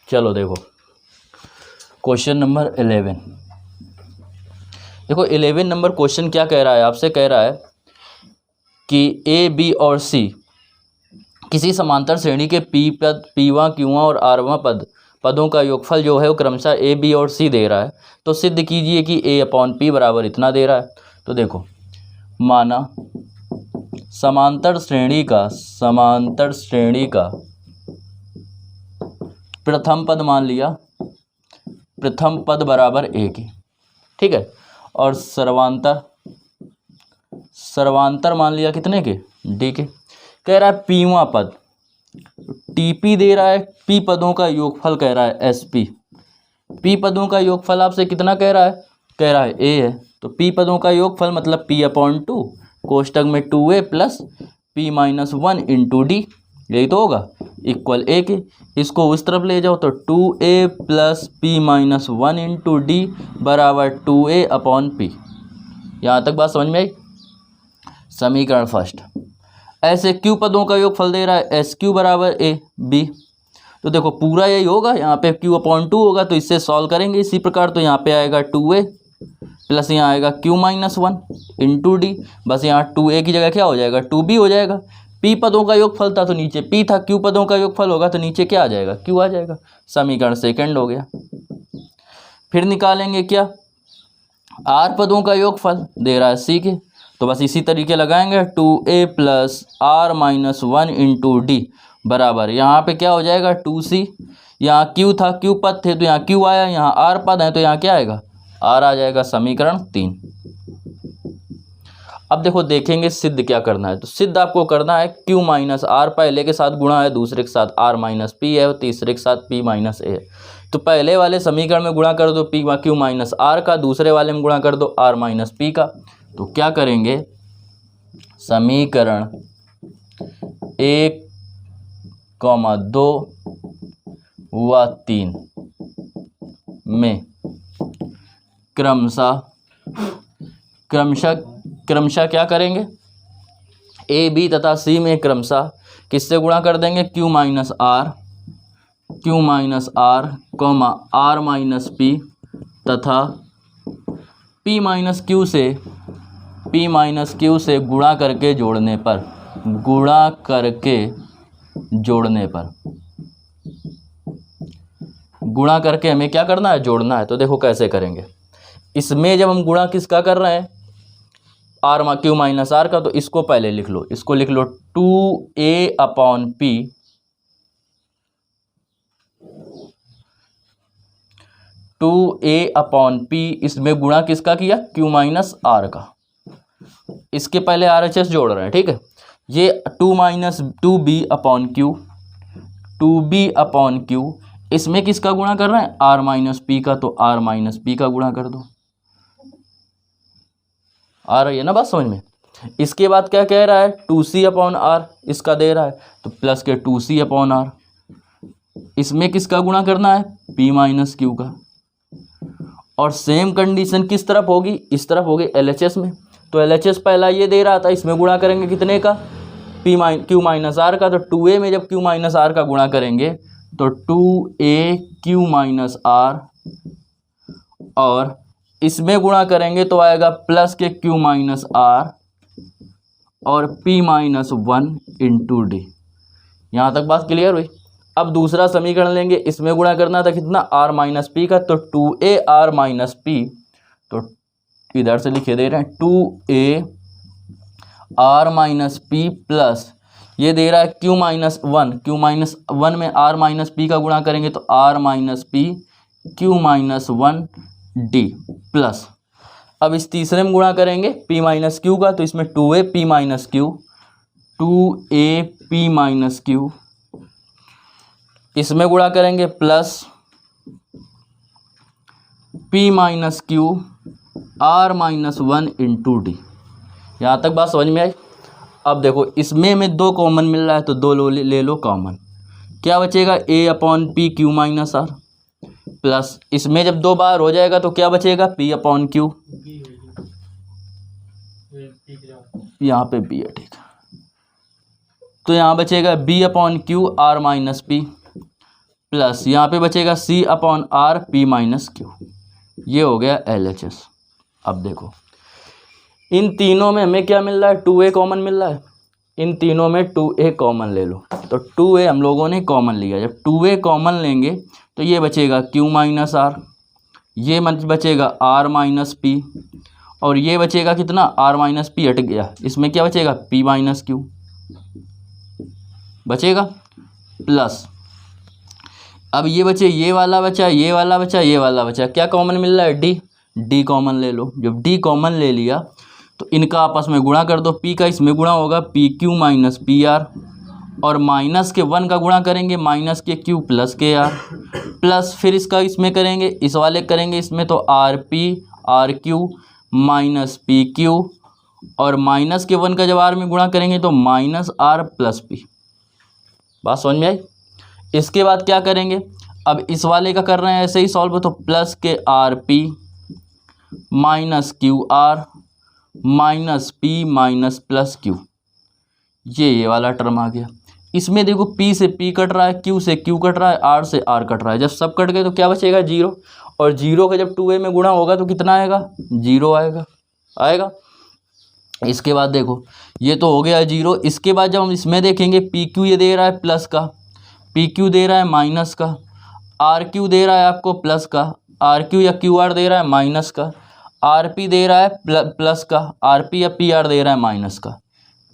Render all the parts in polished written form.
चलो देखो question number 11। देखो 11 नंबर क्वेश्चन क्या कह रहा है, आपसे कह रहा है कि ए बी और सी किसी समांतर श्रेणी के पी पद, पीवां क्यूवां और आरवां पदों का योगफल जो है वो क्रमशः ए बी और सी दे रहा है। तो सिद्ध कीजिए कि ए अपॉन पी बराबर इतना दे रहा है। तो देखो माना समांतर श्रेणी का प्रथम पद मान लिया, प्रथम पद बराबर ए की, ठीक है, और सर्वांतर मान लिया कितने के, डी के। कह रहा है पीवां पद टीपी दे रहा है, पी पदों का योगफल कह रहा है एसपी। पी पदों का योगफल आपसे कितना कह रहा है ए है। तो पी पदों का योगफल मतलब पी अपॉन 2 कोष्टक में 2a plus P minus 1 into D, यही तो होगा, इक्वल ए के। इसको उस तरफ ले जाओ तो 2a plus P minus 1 into D बराबर 2a अपॉन पी। यहाँ तक बात समझ में आई। समीकरण फर्स्ट, ऐसे क्यू पदों का योगफल दे रहा है एस क्यू बराबर ए बी। तो देखो पूरा यही होगा, यहाँ पे क्यू अपॉन 2 होगा तो इससे सॉल्व करेंगे इसी प्रकार। तो यहाँ पे आएगा 2a प्लस यहाँ आएगा क्यू माइनस 1 इंटू डी, बस यहाँ 2a की जगह क्या हो जाएगा 2b हो जाएगा। पी पदों का योगफल था तो नीचे p था, क्यू पदों का योगफल होगा तो नीचे क्या आ जाएगा q आ जाएगा। समीकरण सेकंड हो गया। फिर निकालेंगे क्या, r पदों का योगफल दे रहा है c के, तो बस इसी तरीके लगाएंगे 2a plus r minus 1 into D बराबर यहाँ पे क्या हो जाएगा 2c। यहाँ q था, q पद थे तो यहाँ q आया, यहाँ r पद है तो यहाँ क्या आएगा r आ जाएगा। समीकरण 3। अब देखो देखेंगे सिद्ध क्या करना है। तो सिद्ध आपको करना है q माइनस आर, पहले के साथ गुणा है, दूसरे के साथ r माइनस पी है और तीसरे के साथ p माइनस ए है। तो पहले वाले समीकरण में गुणा कर दो p q माइनस आर का, दूसरे वाले में गुणा कर दो r माइनस पी का। तो क्या करेंगे, समीकरण 1, 2 व 3 में क्रमशः क्या करेंगे, ए बी तथा सी में क्रमशः किससे गुणा कर देंगे q minus R comma r minus P तथा p माइनस क्यू से गुणा करके हमें क्या करना है, जोड़ना है। तो देखो कैसे करेंगे, इसमें जब हम गुणा किसका कर रहे हैं r क्यू माइनस आर का, तो इसको पहले लिख लो, 2a अपॉन पी इसमें गुणा किसका किया q माइनस आर का, इसके पहले RHS जोड़ रहे हैं, ठीक है। ये 2b अपॉन क्यू इसमें किसका गुणा कर रहे हैं r माइनस पी का, तो r माइनस पी का गुणा कर दो। आ रही है ना बात समझ में। इसके बाद क्या कह रहा है 2c अपॉन आर, इसका दे रहा है तो प्लस के 2c अपॉन आर, इसमें किसका गुणा करना है p माइनस क्यू का। और सेम कंडीशन किस तरफ होगी, इस तरफ होगी LHS में। तो LHS पहला ये दे रहा था, इसमें गुणा करेंगे कितने का क्यू माइनस आर का। तो 2a में जब क्यू माइनस आर का गुणा करेंगे तो 2a क्यू माइनस आर, और इसमें गुणा करेंगे तो आएगा प्लस के q माइनस आर और p माइनस 1 इंटू डी। यहाँ तक बात क्लियर हुई। अब दूसरा समीकरण लेंगे, इसमें गुणा करना था कितना r माइनस पी का, तो 2a r माइनस पी, तो इधर से लिखे दे रहे हैं 2a r minus P plus ये दे रहा है q माइनस 1 में r माइनस पी का गुणा करेंगे तो r minus P q minus 1 D plus, अब इस तीसरे में गुणा करेंगे p माइनस क्यू का, तो इसमें 2a p माइनस क्यू, इसमें गुणा करेंगे plus p minus Q r minus 1 into D. यहाँ तक बात समझ में आई। अब देखो इसमें में 2 कॉमन मिल रहा है तो 2 ले लो कॉमन, क्या बचेगा a upon P Q minus R, plus इसमें जब 2 बार हो जाएगा तो क्या बचेगा p अपॉन क्यू, यहाँ पे b है, ठीक है। तो यहाँ बचेगा b upon Q r minus P plus यहाँ पे बचेगा C upon R P minus Q. ये हो गया LHS। अब देखो इन तीनों में हमें क्या मिल रहा है, 2a कॉमन मिल रहा है। इन तीनों में 2a कॉमन ले लो, तो 2a हम लोगों ने कॉमन लिया। जब 2a कॉमन लेंगे तो ये बचेगा q माइनस आर, ये बचेगा r माइनस पी, और ये बचेगा कितना, r माइनस पी हट गया, इसमें क्या बचेगा p माइनस क्यू बचेगा, प्लस अब ये बचे, ये वाला बचा, ये वाला बचा, ये वाला बचा, क्या कॉमन मिल रहा है, d कॉमन ले लो। जब d कॉमन ले लिया तो इनका आपस में गुणा कर दो, p का इसमें गुणा होगा P Q minus P R, और माइनस के 1 का गुणा करेंगे माइनस के q प्लस के आर, प्लस फिर इसका इसमें करेंगे, इस वाले करेंगे इसमें, तो R P R Q minus P Q, और माइनस के 1 का जब r में गुणा करेंगे तो माइनस आर प्लस पी। बात समझ में आई। इसके बाद क्या करेंगे, अब इस वाले का कर रहे हैं ऐसे ही सॉल्व, तो प्लस के are P minus Q R minus P minus plus Q, ये वाला टर्म आ गया। इसमें देखो p से p कट रहा है, q से q कट रहा है, r से r कट रहा है। जब सब कट गए तो क्या बचेगा, 0, और 0 का जब 2a में गुणा होगा तो कितना आएगा, 0 आएगा। इसके बाद देखो ये तो हो गया 0। इसके बाद जब हम इसमें देखेंगे पी क्यू ये दे रहा है प्लस का, पी क्यू दे रहा है माइनस का, आर क्यू दे रहा है आपको प्लस का, आर क्यू या क्यू आर दे रहा है माइनस का, आर पी दे रहा है प्लस का, आर पी या पी आर दे रहा है माइनस का,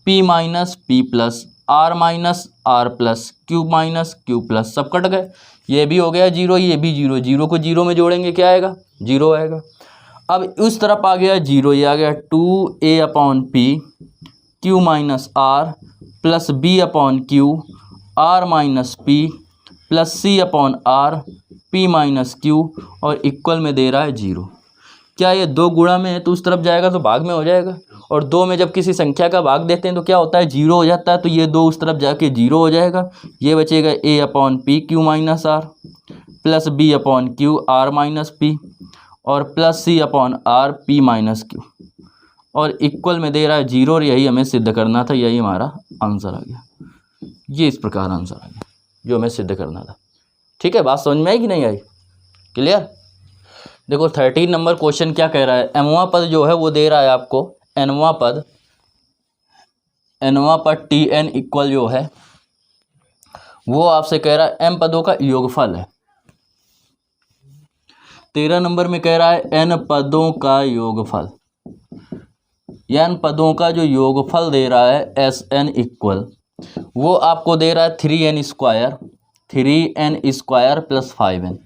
P minus P plus, R minus R plus, Q minus Q plus, सब कट गए। ये भी हो गया 0, ये भी 0, 0 को 0 में जोड़ेंगे क्या आएगा, 0 आएगा। अब उस तरफ आ गया 0, ये आ गया 2a upon P Q minus R plus b upon Q R minus P plus c upon R p minus Q, और इक्वल में दे रहा है 0। क्या ये 2 गुणा में है तो उस तरफ जाएगा तो भाग में हो जाएगा, और 2 में जब किसी संख्या का भाग देते हैं तो क्या होता है, 0 हो जाता है। तो ये 2 उस तरफ जाके 0 हो जाएगा। ये बचेगा a upon P Q minus R plus b upon Q R minus P, और plus c upon R P minus Q, और इक्वल में दे रहा है 0, और यही हमें सिद्ध करना था। यही हमारा आंसर आ गया। ये इस प्रकार आंसर आ गया जो हमें सिद्ध करना था। ठीक है, बात समझ में आई कि नहीं आई, क्लियर। देखो 13 नंबर क्वेश्चन क्या कह रहा है, एमवा पद जो है वो दे रहा है आपको, एनवा पद टी एन इक्वल जो है वो आपसे कह रहा है एम पदों का योगफल है। 13 नंबर में कह रहा है एन पदों का योगफल, एन पदों का जो योगफल दे रहा है एस एन इक्वल, वो आपको दे रहा है 3n स्क्वायर प्लस 5n।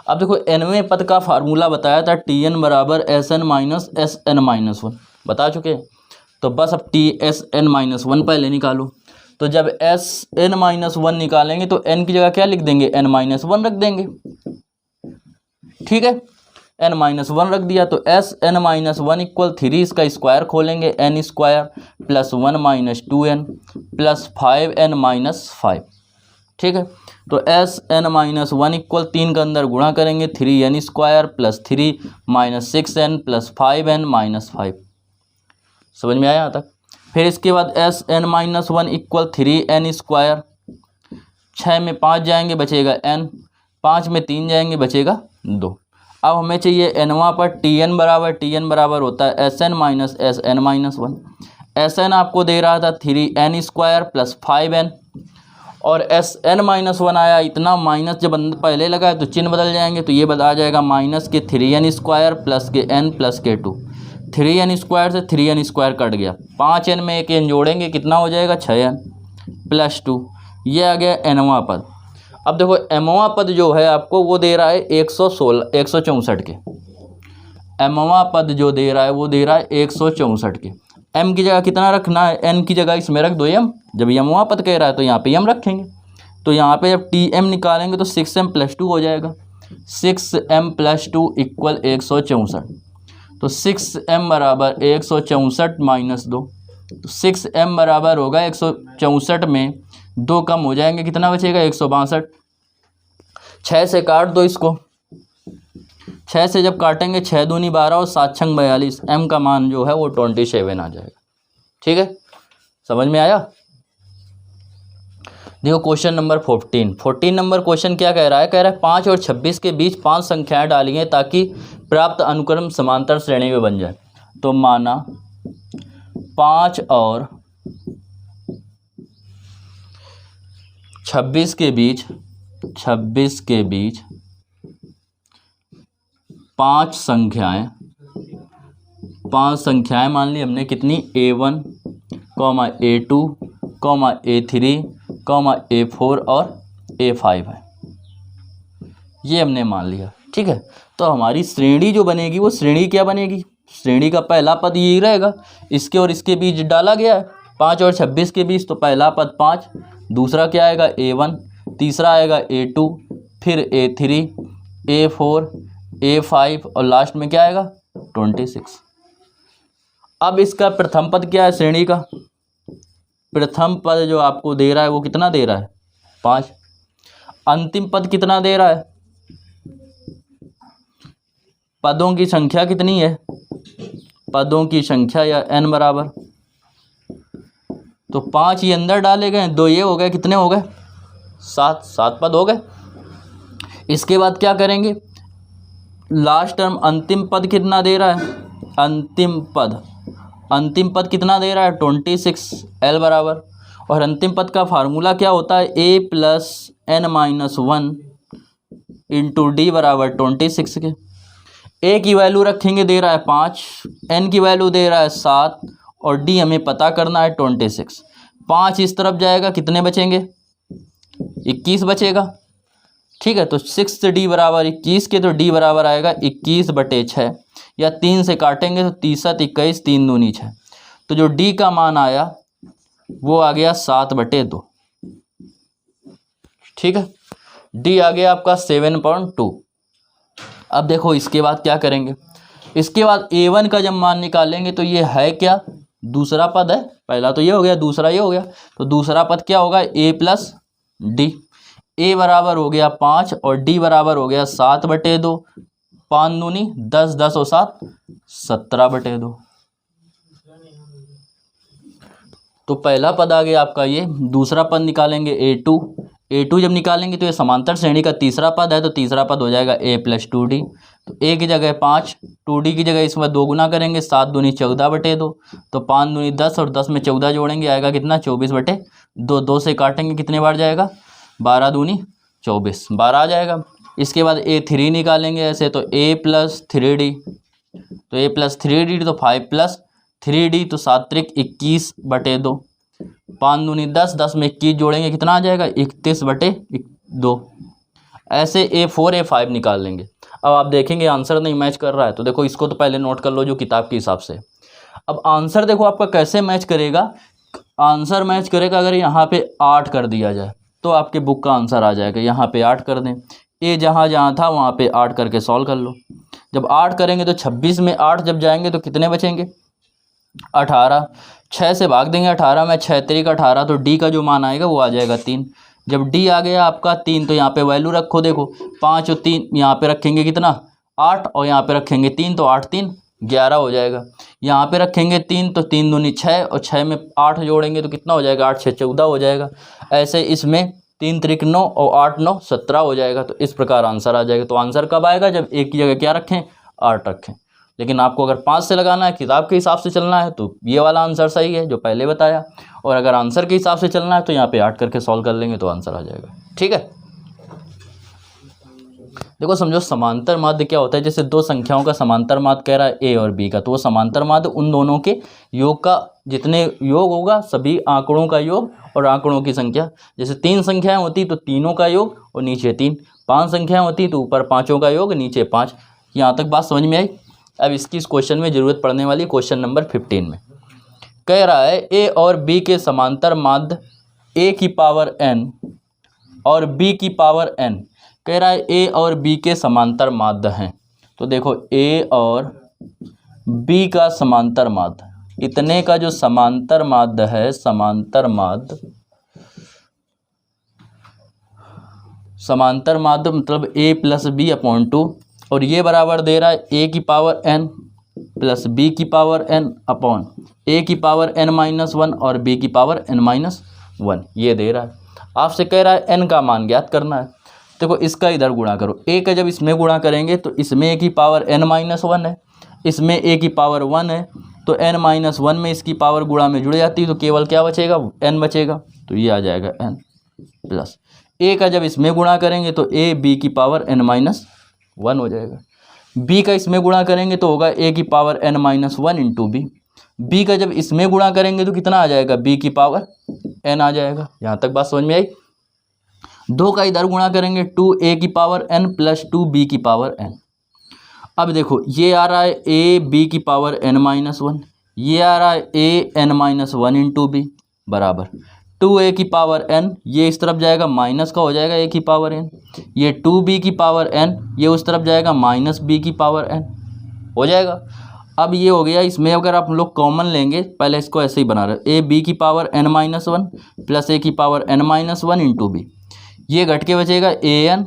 अब देखो nवें पद का फार्मूला बताया था tn बराबर sn माइनस sn माइनस 1, बता चुके हैं। तो बस अब tsn माइनस 1 पहले निकालो। तो जब sn माइनस 1 निकालेंगे तो n की जगह क्या लिख देंगे, n माइनस 1 रख देंगे। ठीक है, n माइनस 1 रख दिया तो sn माइनस 1 इक्वल 3, इसका स्क्वायर खोलेंगे n square plus 1 minus 2n plus 5n minus 5। ठीक है, तो sn माइनस 1 इक्वल 3 के अंदर गुणा करेंगे 3n square plus 3 minus 6n plus 5n minus 5। समझ में आया यहाँ तक। फिर इसके बाद sn minus 1 equal 3n square, 6 में 5 जाएंगे बचेगा n, 5 में 3 जाएंगे बचेगा 2। अब हमें चाहिए एनवा पर tn बराबर होता है sn minus sn minus 1। sn आपको दे रहा था 3n स्क्वायर प्लस 5n, और sn माइनस 1 आया इतना, माइनस जब पहले लगा है तो चिन्ह बदल जाएंगे, तो ये बदल जाएगा माइनस के 3n स्क्वायर प्लस के n प्लस के 2। 3n स्क्वायर से 3n स्क्वायर कट गया, 5n में एक n जोड़ेंगे कितना हो जाएगा 6n प्लस 2। ये आ गया एनवा पद। अब देखो एमवा पद जो है आपको वो दे रहा है 164 के, एमवा पद जो दे रहा है वो दे रहा है 164 के। m की जगह कितना रखना है, n की जगह इसमें रख दो m, जब एमवा पद कह रहा है तो यहाँ पे m रखेंगे। तो यहाँ पे जब tm निकालेंगे तो 6m प्लस 2 हो जाएगा, 6m प्लस 2 इक्वल 164। तो 6m बराबर 164 माइनस 2, तो 6m बराबर होगा 164 में 2 कम हो जाएंगे, कितना बचेगा 162। 6 से काट दो इसको, 6 से जब काटेंगे 6 दूनी 12 और 7 छंग 42, m का मान जो है वो 27 आ जाएगा। ठीक है, समझ में आया। देखो क्वेश्चन नंबर 14 नंबर क्वेश्चन क्या कह रहा है, 5 और 26 के बीच 5 संख्याएं डाली हैं ताकि प्राप्त अनुक्रम समांतर श्रेणी में बन जाए। तो माना 5 और 26 के बीच 5 संख्याएं मान ली हमने, कितनी, A1, A2, A3, A4 और A5 है, ये हमने मान लिया। ठीक है, तो हमारी श्रेणी जो बनेगी वो श्रेणी क्या बनेगी, श्रेणी का पहला पद यही रहेगा, इसके और इसके बीच डाला गया है 5 और 26 के बीच, तो पहला पद 5, दूसरा क्या आएगा A1, तीसरा आएगा A2, फिर A3, A4, A5 और लास्ट में क्या आएगा 26। अब इसका प्रथम पद क्या है, श्रेणी का प्रथम पद जो आपको दे रहा है वो कितना दे रहा है 5, अंतिम पद कितना दे रहा है, पदों की संख्या कितनी है, पदों की संख्या या n बराबर, तो 5 ये अंदर डाले गए, 2 ये हो गए, कितने हो गए 7 पद हो गए। इसके बाद क्या करेंगे, लास्ट टर्म अंतिम पद कितना दे रहा है, अंतिम पद कितना दे रहा है 26 L बराबर, और अंतिम पद का फार्मूला क्या होता है A plus n-1 into D बराबर 26 के। A की वैल्यू रखेंगे, दे रहा है 5, n की वैल्यू दे रहा है 7 और d हमें पता करना है 26। 5 इस तरफ जाएगा, कितने बचेंगे 21 बचेगा। ठीक है, तो 6d बराबर 21 के, तो d बराबर आएगा 21/6, या 3 से काटेंगे तो 3 7 21, 3 दूनी 6, तो जो d का मान आया वो आ गया 7/2। ठीक है, d आ गया आपका 7.2। अब देखो इसके बाद क्या करेंगे, इसके बाद A1 का जब मान निकालेंगे तो ये है क्या, दूसरा पद है, पहला तो ये हो गया, दूसरा ये हो गया, तो दूसरा पद क्या होगा A प्लस डी। A बराबर हो गया 5 और D बराबर हो गया 7/2, 5 दूनी 10, 10 और 7 17/2। तो पहला पद आ गया आपका ये, दूसरा पद निकालेंगे A2 जब निकालेंगे तो ये समांतर श्रेणी का तीसरा पद है, तो तीसरा पद हो जाएगा A प्लस 2D। तो A की जगह 5, 2D की जगह इसमें 2 गुना करेंगे, 7 दूनी 14/2, तो 5 दूनी 10 और 10 में 14 जोड़ेंगे आएगा कितना 24/2, 2 से काटेंगे कितने बार जाएगा 12 दूनी 24, 12 आ जाएगा। इसके बाद A3 निकालेंगे ऐसे, तो A प्लस 3D, तो A प्लस 3D तो 5 प्लस 3D, तो 7 त्रिक 21/2, 5 दूनी 10, 10 में 21 जोड़ेंगे कितना आ जाएगा 31/2। ऐसे A4 A5 निकाल लेंगे। अब आप देखेंगे आंसर नहीं मैच कर रहा है, तो देखो इसको तो पहले नोट कर लो जो किताब के हिसाब से। अब आंसर देखो आपका कैसे मैच करेगा, आंसर मैच करेगा अगर यहाँ पे 8 कर दिया जाए तो आपके बुक का आंसर आ जाएगा। यहाँ पे 8 कर दें, ए जहाँ था वहाँ पे 8 करके सॉल्व कर लो। जब 8 करेंगे तो 26 में 8 जब जाएंगे तो कितने बचेंगे 18, 6 से भाग देंगे 18 में, 6 3 18, तो डी का जो मान आएगा वो आ जाएगा 3। जब डी आ गया आपका 3 तो यहाँ पे वैल्यू रखो, देखो 5 और 3 यहाँ पे रखेंगे कितना 8, और यहाँ पे रखेंगे 3, तो 8 3 11 हो जाएगा। यहाँ पे रखेंगे 3 तो 3 दूनी 6 और 6 में 8 जोड़ेंगे तो कितना हो जाएगा 8 6 14 हो जाएगा। ऐसे इसमें 3 त्रिक 9 और 8 9 17 हो जाएगा। तो इस प्रकार आंसर आ जाएगा। तो आंसर कब आएगा जब एक की जगह क्या रखें 8 रखें। लेकिन आपको अगर 5 से लगाना है, किताब के हिसाब से चलना है, तो ये वाला आंसर सही है जो पहले बताया, और अगर आंसर के हिसाब से चलना है तो यहाँ पे 8 करके सॉल्व कर लेंगे तो आंसर आ जाएगा। ठीक है, देखो समझो समांतर माध्य क्या होता है। जैसे दो संख्याओं का समांतर माध्य कह रहा है ए और बी का, तो वो समांतर माध्य उन दोनों के योग का जितने योग होगा सभी आंकड़ों का योग और आंकड़ों की संख्या। जैसे 3 संख्याएं होती तो तीनों का योग और नीचे 3, 5 संख्याएं होती तो ऊपर पाँचों का योग नीचे 5। यहाँ तक बात समझ में आई। अब इसकी इस क्वेश्चन में ज़रूरत पड़ने वाली क्वेश्चन नंबर 15 में कह रहा है ए और बी के समांतर माध्य ए की पावर n और b की पावर n। कह रहा है ए और बी के समांतर माध्य हैं। तो देखो ए और बी का समांतर माध्य, इतने का जो समांतर माध्य है, समांतर माध्य मतलब a प्लस बी अपॉन 2, और ये बराबर दे रहा है a की पावर n प्लस b की पावर n अपॉन a की पावर n-1 और b की पावर n-1, ये दे रहा है। आपसे कह रहा है एन का मान ज्ञात करना है। देखो इसका इधर गुणा करो, ए का जब इसमें गुणा करेंगे तो इसमें ए की पावर n माइनस 1 है, इसमें ए की पावर 1 है, तो n माइनस 1 में इसकी पावर गुणा में जुड़ जाती है तो केवल क्या बचेगा, n बचेगा, तो ये आ जाएगा n प्लस ए का जब इसमें गुणा करेंगे तो ए बी की पावर n माइनस 1 हो जाएगा, बी का इसमें गुणा करेंगे तो होगा ए की power n minus 1 into B का जब इसमें गुणा करेंगे तो कितना आ जाएगा, बी की पावर n आ जाएगा। यहाँ तक बात समझ में आई। 2 का इधर गुणा करेंगे 2a की पावर n प्लस 2b की पावर n। अब देखो ये आ रहा है a b की पावर n माइनस 1, ये आ रहा है a n minus 1 into B बराबर 2a की पावर n, ये इस तरफ जाएगा माइनस का हो जाएगा a की पावर n, ये 2b की पावर n, ये उस तरफ जाएगा माइनस b की पावर n हो जाएगा। अब ये हो गया, इसमें अगर आप लोग कॉमन लेंगे, पहले इसको ऐसे ही बना रहे, ए बी की power n minus 1 plus A की power n minus 1 into B, ये घट के बचेगा ए एन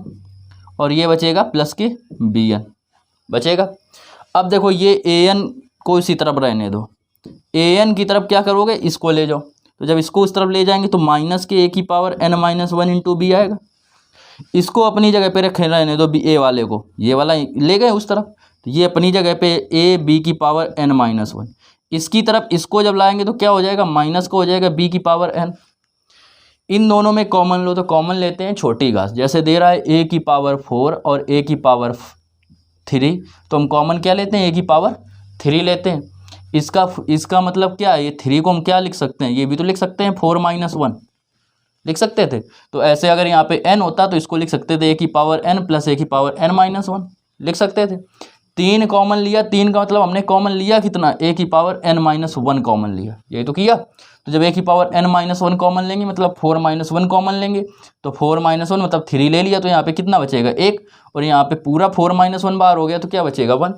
और ये बचेगा प्लस के बी एन बचेगा। अब देखो ये ए एन को इसी तरफ रहने दो, ए एन की तरफ क्या करोगे, इसको ले जाओ, तो जब इसको उस तरफ ले जाएंगे तो माइनस के ए की power n minus 1 into B आएगा। इसको अपनी जगह पे रखे रहने दो, बी ए वाले को, ये वाला ले गए उस तरफ, तो ये अपनी जगह पे ए बी की पावर n माइनस 1, इसकी तरफ इसको जब लाएंगे तो क्या हो जाएगा, माइनस का हो जाएगा बी की पावर n। इन दोनों में कॉमन लो, तो कॉमन लेते हैं छोटी घास, जैसे दे रहा है ए की पावर 4 और ए की पावर 3, तो हम कॉमन क्या लेते हैं, ए की पावर 3 लेते हैं। इसका मतलब क्या है, ये 3 को हम क्या लिख सकते हैं, ये भी तो लिख सकते हैं 4 माइनस 1 लिख सकते थे। तो ऐसे अगर यहाँ पे n होता तो इसको लिख सकते थे ए की पावर n प्लस ए की पावर n माइनस 1 लिख सकते थे। 3 कॉमन लिया, 3 का मतलब हमने कॉमन लिया कितना, ए की पावर n माइनस 1 कॉमन लिया, यही तो किया। तो जब ए की पावर n माइनस 1 कॉमन लेंगे मतलब 4 माइनस 1 कॉमन लेंगे, तो 4 माइनस 1 मतलब 3 ले लिया, तो यहाँ पे कितना बचेगा 1, और यहाँ पे पूरा 4 माइनस 1 बाहर हो गया तो क्या बचेगा 1।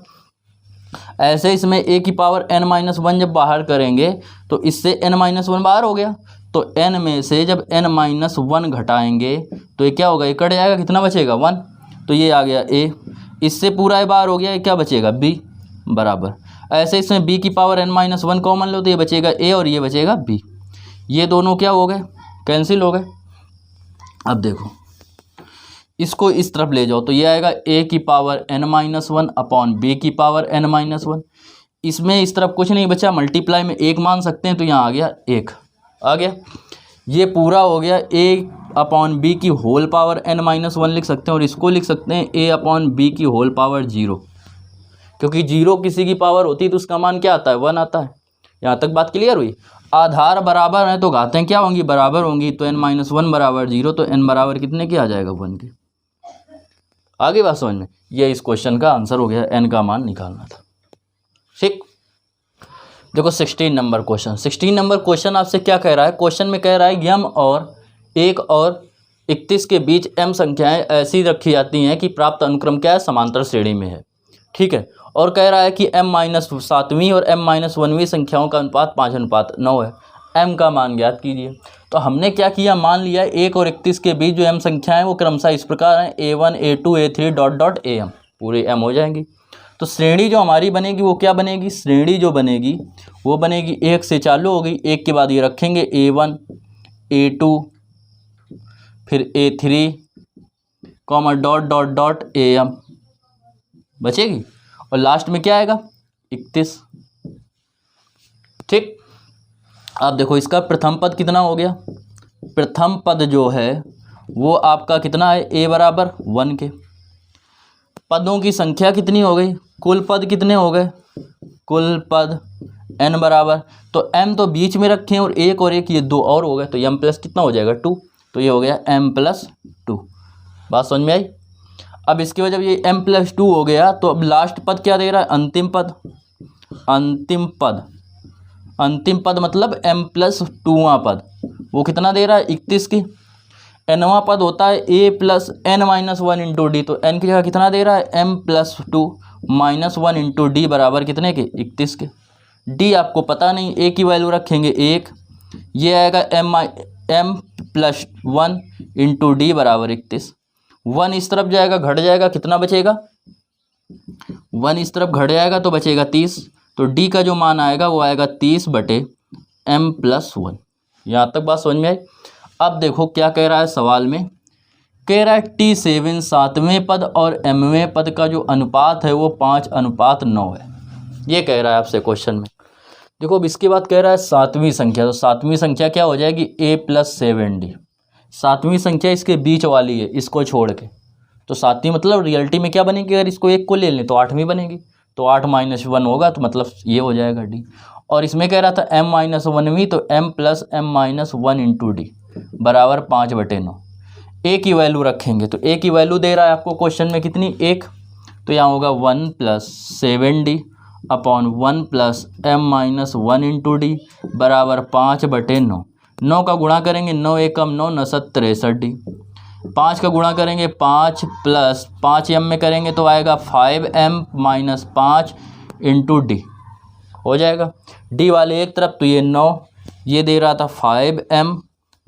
ऐसे इसमें ए की पावर n माइनस 1 जब बाहर करेंगे तो इससे n माइनस 1 बाहर हो गया, तो n में से जब n माइनस 1 घटाएंगे तो ये क्या होगा, ये कट जाएगा, कितना बचेगा 1, तो ये आ गया a, इससे पूरा ये बाहर हो गया, ये क्या बचेगा b बराबर। ऐसे इसमें b की पावर n माइनस 1 कॉमन लो तो ये बचेगा a और ये बचेगा b, ये दोनों क्या हो गए, कैंसिल हो गए। अब देखो इसको इस तरफ ले जाओ तो ये आएगा a की power n minus 1 upon b की पावर n माइनस 1, इसमें इस तरफ कुछ नहीं बचा, मल्टीप्लाई में 1 मान सकते हैं, तो यहाँ आ गया 1 आ गया। ये पूरा हो गया a अपॉन बी की होल पावर n माइनस 1 लिख सकते हैं, और इसको लिख सकते हैं a अपॉन बी की होल पावर 0, क्योंकि 0 किसी की पावर होती है तो उसका मान क्या आता है, 1 आता है। यहाँ तक बात क्लियर हुई। आधार बराबर है तो घातें क्या होंगी, बराबर होंगी, तो n माइनस 1 बराबर 0, तो n बराबर कितने की आ जाएगा 1 के। आगे बात समझ में, ये इस क्वेश्चन का आंसर हो गया, n का मान निकालना था। ठीक, देखो 16 नंबर क्वेश्चन। 16 नंबर क्वेश्चन आपसे क्या कह रहा है, क्वेश्चन में कह रहा है m और 1 और 31 के बीच m संख्याएं ऐसी रखी जाती हैं कि प्राप्त अनुक्रम क्या है, समांतर श्रेणी में है। ठीक है, और कह रहा है कि m माइनस 7वीं और m माइनस 1वीं संख्याओं का अनुपात 5:9 है, m का मान ज्ञात कीजिए। तो हमने क्या किया, मान लिया 1 और 31 के बीच जो m संख्याएं वो क्रमशः इस प्रकार हैं, a1 a2 a3 dot dot am, पूरे m हो जाएंगी। तो श्रेणी जो हमारी बनेगी वो क्या बनेगी, श्रेणी जो बनेगी वो बनेगी 1 से चालू होगी, 1 के बाद ये रखेंगे a1 a2 फिर a3 comma dot dot dot am बचेगी, और लास्ट में क्या आएगा 31। ठीक, अब देखो इसका प्रथम पद कितना हो गया, प्रथम पद जो है वो आपका कितना है, a बराबर 1 के। पदों की संख्या कितनी हो गई, कुल पद कितने हो गए, कुल पद n बराबर, तो m तो बीच में रखें और 1 और 1 ये 2 और हो गए, तो m प्लस कितना हो जाएगा 2, तो ये हो गया m प्लस 2। बात समझ में आई। अब इसके बाद जब ये m प्लस 2 हो गया तो अब लास्ट पद क्या दे रहा है, अंतिम पद, अंतिम पद, अंतिम पद मतलब m प्लस 2वां पद, वो कितना दे रहा है 31 की। nवां पद होता है a plus n minus 1 into D, तो n की जगह कितना दे रहा है m plus 2 minus 1 into D बराबर कितने के 31 के। d आपको पता नहीं, a की वैल्यू रखेंगे 1, ये आएगा m प्लस 1 इंटू डी बराबर 31। 1 इस तरफ जाएगा घट जाएगा, कितना बचेगा 1 इस तरफ घट जाएगा तो बचेगा 30, तो d का जो मान आएगा वो आएगा 30 बटे m प्लस 1। यहाँ तक बात समझ में आई। अब देखो क्या कह रहा है सवाल में, कह रहा है T7 सातवें पद और mवें पद का जो अनुपात है वो 5:9 है। ये कह रहा है आपसे क्वेश्चन में। देखो अब इसके बाद कह रहा है सातवीं संख्या, तो सातवीं संख्या क्या हो जाएगी A+7D। सातवीं संख्या इसके बीच वाली है, इसको छोड़ के, तो सातवीं मतलब रियलिटी में क्या बनेगी, अगर इसको एक को ले लें तो आठवीं बनेगी, तो 8 - 1 होगा, तो मतलब ये हो जाएगा D। और इसमें कह रहा था m-1वीं, तो m+m-1 इंटू डी बराबर 5/9। ए की वैल्यू रखेंगे तो ए की वैल्यू दे रहा है आपको क्वेश्चन में कितनी, 1, तो यहाँ होगा 1+7D upon 1+m-1 into D बराबर 5/9। 9 का गुणा करेंगे, 9 एकम 9, 9 × 63D। 5 का गुणा करेंगे, 5 + 5m में करेंगे तो आएगा 5m - 5 इंटू डी हो जाएगा। डी वाले एक तरफ तो ये 9, ये दे रहा था 5m -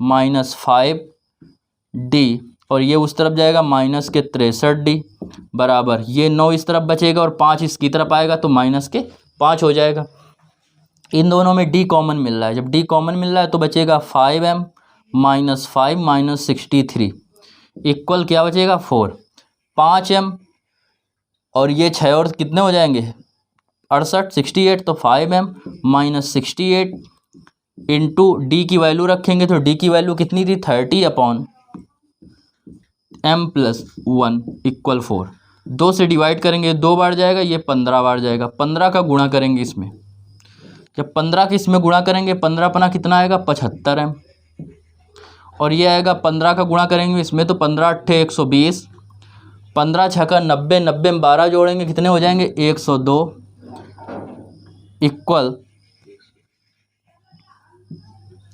5d, और ये उस तरफ जाएगा माइनस के 63D बराबर, ये 9 इस तरफ बचेगा और 5 इसकी तरफ आएगा तो -5 हो जाएगा। इन दोनों में d कॉमन मिल रहा है, जब d कॉमन मिल रहा है तो बचेगा 5m - 5 - 63 इक्वल क्या बचेगा 4। 5m और ये 6 और कितने हो जाएंगे 68, 68, तो 5m - 68 इंटू डी की वैल्यू रखेंगे तो डी की वैल्यू कितनी थी 30 अपॉन m+1 इक्वल 4। 2 से डिवाइड करेंगे 2 बार जाएगा, ये 15 बार जाएगा। 15 का गुणा करेंगे इसमें, जब 15 के इसमें गुणा करेंगे 15 पना कितना आएगा 75m, और ये आएगा 15 का गुणा करेंगे इसमें तो 15 × 8 = 120, 15 × 6 = 90, 90 में 12 जोड़ेंगे कितने हो जाएंगे 102 इक्वल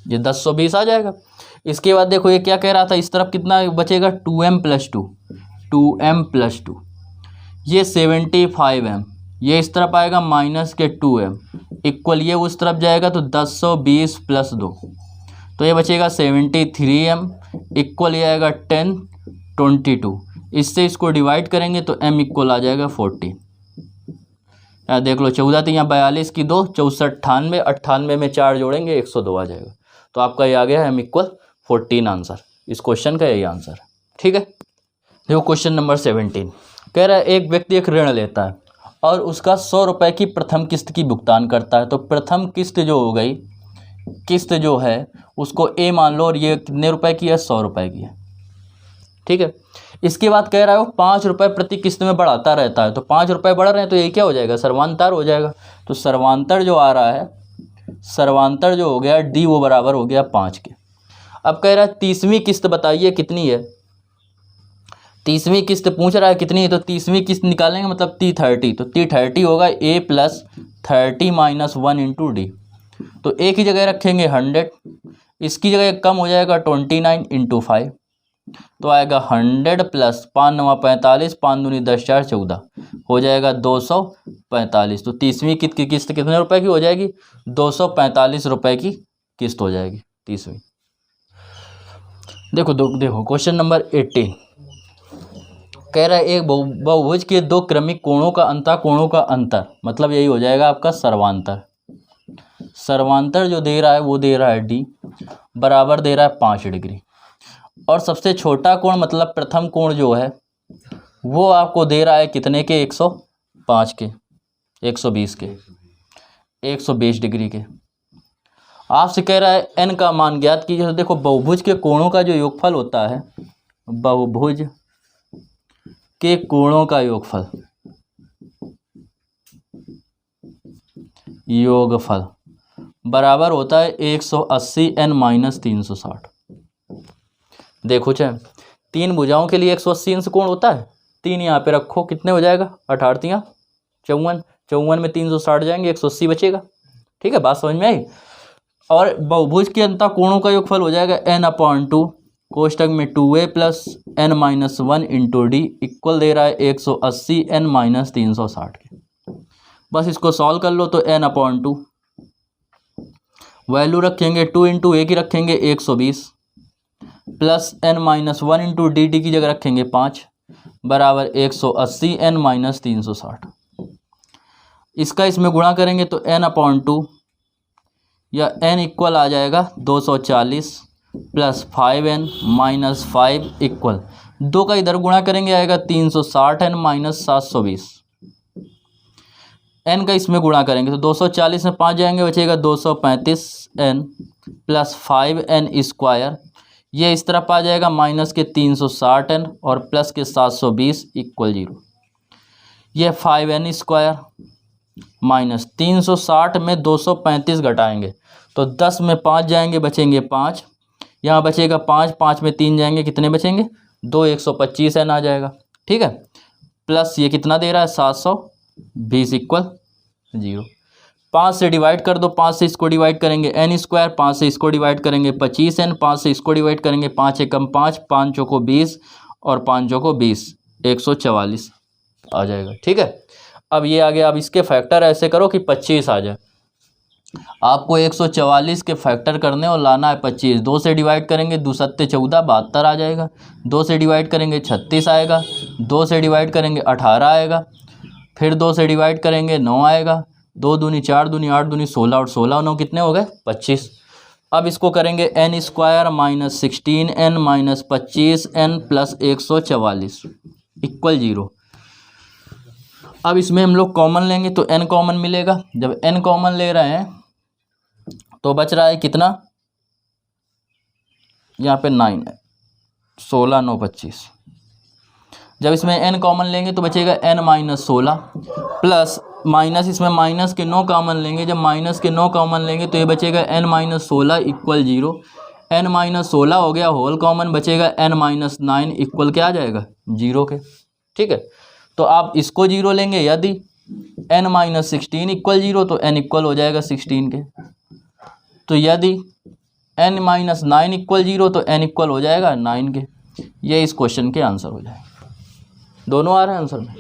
ये 1020 आ जाएगा। इसके बाद देखो ये क्या कह रहा था, इस तरफ कितना बचेगा 2m+2, 2m+2, ये 75m, ये इस तरफ आएगा -2m इक्वल ये उस तरफ जाएगा तो 1020 + 2, तो ये बचेगा 73m इक्वल ये आएगा 1022। इससे इसको डिवाइड करेंगे तो m इक्वल आ जाएगा 14। यहाँ देख लो 14 तो यहाँ 42 की 2, 64, 98, 98 में 4 जोड़ेंगे 102 आ जाएगा। तो आपका ये आ गया m इक्वल 14 आंसर, इस क्वेश्चन का यही आंसर है। ठीक है, देखो क्वेश्चन नंबर 17 कह रहा है एक व्यक्ति एक ऋण लेता है और उसका 100 रुपये की प्रथम किस्त की भुगतान करता है। तो प्रथम किस्त जो हो गई, किस्त जो है उसको ए मान लो, और ये कितने रुपए की है 100 रुपये की है। ठीक है, इसके बाद कह रहा है वो 5 रुपये प्रति किस्त में बढ़ाता रहता है। तो 5 रुपये बढ़ रहे हैं तो ये क्या हो जाएगा सर्वांतर हो जाएगा। तो सर्वांतर जो आ रहा है, सर्वांतर जो हो गया डी वो बराबर हो गया 5 के। अब कह रहा है 30वीं किस्त बताइए कितनी है। 30वीं किस्त पूछ रहा है कितनी है, तो 30वीं किस्त निकालेंगे मतलब T30, तो T30 होगा A + 30 - 1 इंटू डी। तो ए की जगह रखेंगे 100, इसकी जगह कम हो जाएगा 29 इंटू 5, तो आएगा 100 + 5 × 9 = 45, 5 दूनी 10, 4 14 हो जाएगा 245। तो 30वीं किस्त की किस्त कितने रुपए की हो जाएगी 245 रुपए की किस्त हो जाएगी 30वीं। देखो क्वेश्चन नंबर 18 कह रहा है एक बहुभुज के 2 क्रमिक कोणों का अंतर मतलब यही हो जाएगा आपका सर्वांतर। सर्वांतर जो दे रहा है वो दे रहा है डी बराबर दे रहा है 5 डिग्री, और सबसे छोटा कोण मतलब प्रथम कोण जो है वो आपको दे रहा है कितने के 105 के, 120 के, 120 डिग्री के। आपसे कह रहा है n का मान ज्ञात कीजिए। तो देखो बहुभुज के कोणों का जो योगफल होता है, बहुभुज के कोणों का योगफल बराबर होता है 180 n - 360। देखो चाहे 3 भुजाओं के लिए 180 अंश कोण होता है, 3 यहाँ पे रखो कितने हो जाएगा 18 × 54, 54 में 360 जाएंगे 180 बचेगा। ठीक है, बात समझ में आई। और बहुभुज के अंतर कोणों का योगफल हो जाएगा n/2 कोष्टक में 2a + n - 1 into D equal दे रहा है 180 n - 360 के। बस इसको सॉल्व कर लो तो n/2 वैल्यू रखेंगे 2 इंटू ए की रखेंगे 120 प्लस n - 1 इंटू डी की जगह रखेंगे 5 बराबर 180 n - 360। इसका इसमें गुणा करेंगे तो n/2 या n इक्वल आ जाएगा 240 प्लस 5n माइनस 5 इक्वल 2 का इधर गुणा करेंगे आएगा 360n माइनस 720। n का इसमें गुणा करेंगे तो 240 में 5 जाएंगे, बचेगा 235n प्लस 5n स्क्वायर, ये इस तरफ आ जाएगा माइनस के 360n और प्लस के 720 इक्वल 0। ये 5n स्क्वायर माइनस 360 में 235 घटाएंगे तो 10 में 5 जाएंगे, बचेंगे 5, यहाँ बचेगा 5, 5 में 3 जाएंगे, कितने बचेंगे 2, 125n आ जाएगा। ठीक है, प्लस ये कितना दे रहा है 720 इक्वल 0। 5 से डिवाइड कर दो, 5 से इसको डिवाइड करेंगे n स्क्वायर, 5 से इसको डिवाइड करेंगे 25n, 5 से इसको डिवाइड करेंगे 5 एकम 5, 5 चौको 20 और 5 चौको 20, 144 आ जाएगा। ठीक है, अब ये आ गया। अब इसके फैक्टर ऐसे करो कि 25 आ जाए। आपको 144 के फैक्टर करने और लाना है 25। 2 से डिवाइड करेंगे 2 सत्ते 14, 72 आ जाएगा। 2 से डिवाइड करेंगे 36 आएगा। 2 से डिवाइड करेंगे 18 आएगा। फिर 2 से डिवाइड करेंगे 9 आएगा। 2 दूनी 4 दूनी 8 दूनी 16 और 16 9 कितने हो गए 25। अब इसको करेंगे n square minus 16n minus 25n plus 144 equal 0। अब इसमें हम लोग कॉमन लेंगे तो n कॉमन मिलेगा। जब n कॉमन ले रहे हैं तो बच रहा है कितना, यहाँ पे 9 है, 16 9 25। जब इसमें n कॉमन लेंगे तो बचेगा n माइनस 16 प्लस माइनस, इसमें माइनस के 9 कॉमन लेंगे। जब माइनस के 9 कॉमन लेंगे तो ये बचेगा n minus 16 equal 0। n minus 16 हो गया, होल कॉमन बचेगा n माइनस 9 इक्वल क्या आ जाएगा 0 के। ठीक है, तो आप इसको 0 लेंगे। यदि n माइनस 16 इक्वल 0 तो n इक्वल हो जाएगा 16 के। तो यदि n माइनस 9 इक्वल 0 तो n इक्वल हो जाएगा 9 के। ये इस क्वेश्चन के आंसर हो जाएगा। दोनों आ रहे हैं आंसर में।